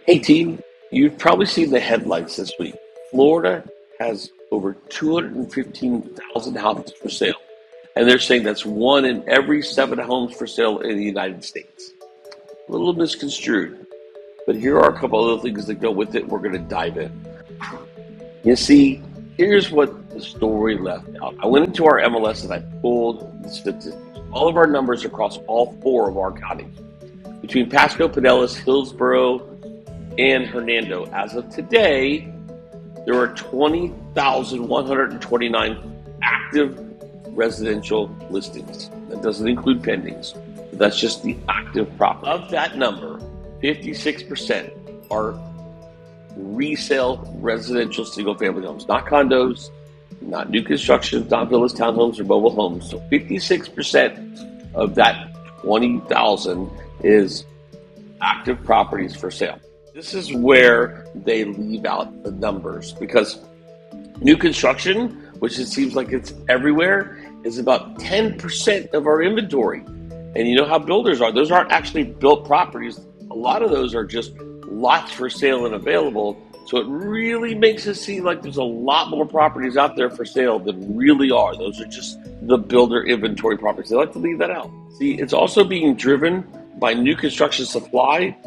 Hey team, you've probably seen the headlines this week. Florida has over 215,000 houses for sale, and they're saying that's one in every 7 homes for sale in the United States. A little misconstrued, but here are a couple other things that go with it. We're going to dive in. You see, here's what the story left out. I went into our MLS and I pulled the statistics. All of our numbers across all 4 of our counties. Between Pasco, Pinellas, Hillsborough, and Hernando. As of today, there are 20,129 active residential listings. That doesn't include pendings. That's just the active property. Of that number, 56% are resale residential single-family homes, not condos, not new constructions, not villas, townhomes, or mobile homes. So 56% of that 20,000 is active properties for sale. This is where they leave out the numbers because new construction, which it seems like it's everywhere, is about 10% of our inventory. And you know how builders are. Those aren't actually built properties. A lot of those are just lots for sale and available. So it really makes it seem like there's a lot more properties out there for sale than really are. Those are just the builder inventory properties. They like to leave that out. See, it's also being driven by new construction supply.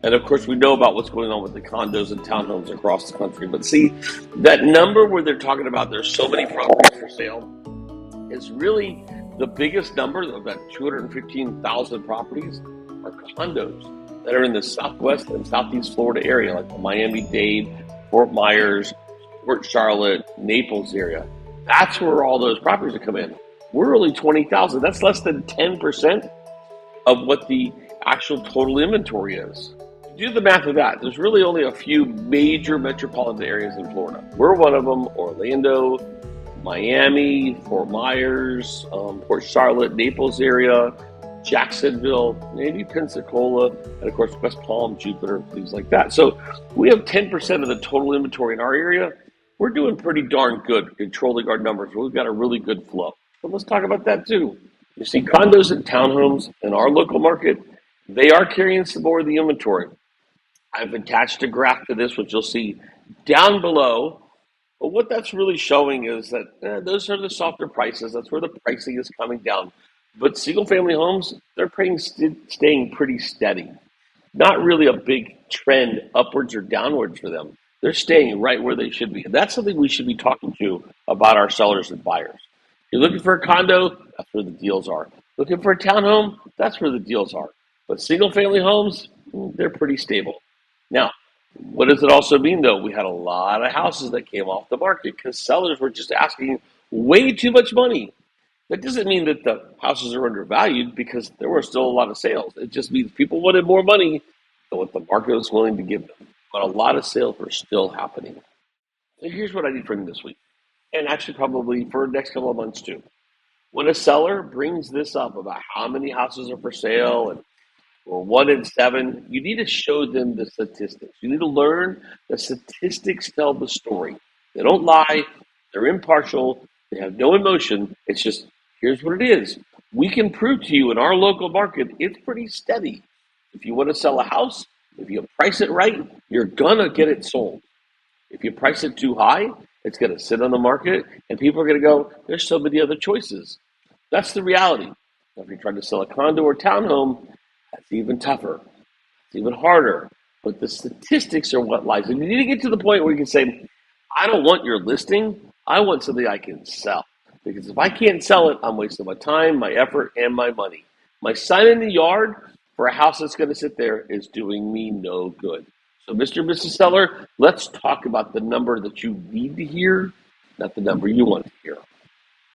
And of course, we know about what's going on with the condos and townhomes across the country. But see, that number where they're talking about there's so many properties for sale is really the biggest number of that 215,000 properties are condos that are in the southwest and southeast Florida area, like the Miami-Dade, Fort Myers, Port Charlotte, Naples area. That's where all those properties are coming in. We're only 20,000. That's less than 10% of what the actual total inventory is. Do the math of that. There's really only a few major metropolitan areas in Florida. We're one of them: Orlando, Miami, Fort Myers, Port Charlotte, Naples area, Jacksonville, maybe Pensacola, and of course West Palm, Jupiter, things like that. So we have 10% of the total inventory in our area. We're doing pretty darn good controlling our numbers. We've got a really good flow. But let's talk about that too. You see, condos and townhomes in our local market, they are carrying some more of the inventory. I've attached a graph to this, which you'll see down below. But what that's really showing is that those are the softer prices. That's where the pricing is coming down. But single-family homes, they're staying pretty steady. Not really a big trend upwards or downwards for them. They're staying right where they should be. And that's something we should be talking to about our sellers and buyers. If you're looking for a condo, that's where the deals are. Looking for a townhome, that's where the deals are. But single-family homes, they're pretty stable. Now, what does it also mean, though? We had a lot of houses that came off the market because sellers were just asking way too much money. That doesn't mean that the houses are undervalued because there were still a lot of sales. It just means people wanted more money than what the market was willing to give them. But a lot of sales were still happening. So here's what I need from you this week, and actually probably for the next couple of months too. When a seller brings this up about how many houses are for sale and or 1 in 7, you need to show them the statistics. You need to learn the statistics tell the story. They don't lie. They're impartial. They have no emotion. It's just, here's what it is. We can prove to you in our local market, it's pretty steady. If you want to sell a house, if you price it right, you're going to get it sold. If you price it too high, it's going to sit on the market, and people are going to go, there's so many other choices. That's the reality. Now, if you're trying to sell a condo or townhome, that's even tougher. It's even harder. But the statistics are what lies. And you need to get to the point where you can say, I don't want your listing. I want something I can sell. Because if I can't sell it, I'm wasting my time, my effort, and my money. My sign in the yard for a house that's going to sit there is doing me no good. So, Mr. and Mrs. Seller, let's talk about the number that you need to hear, not the number you want to hear.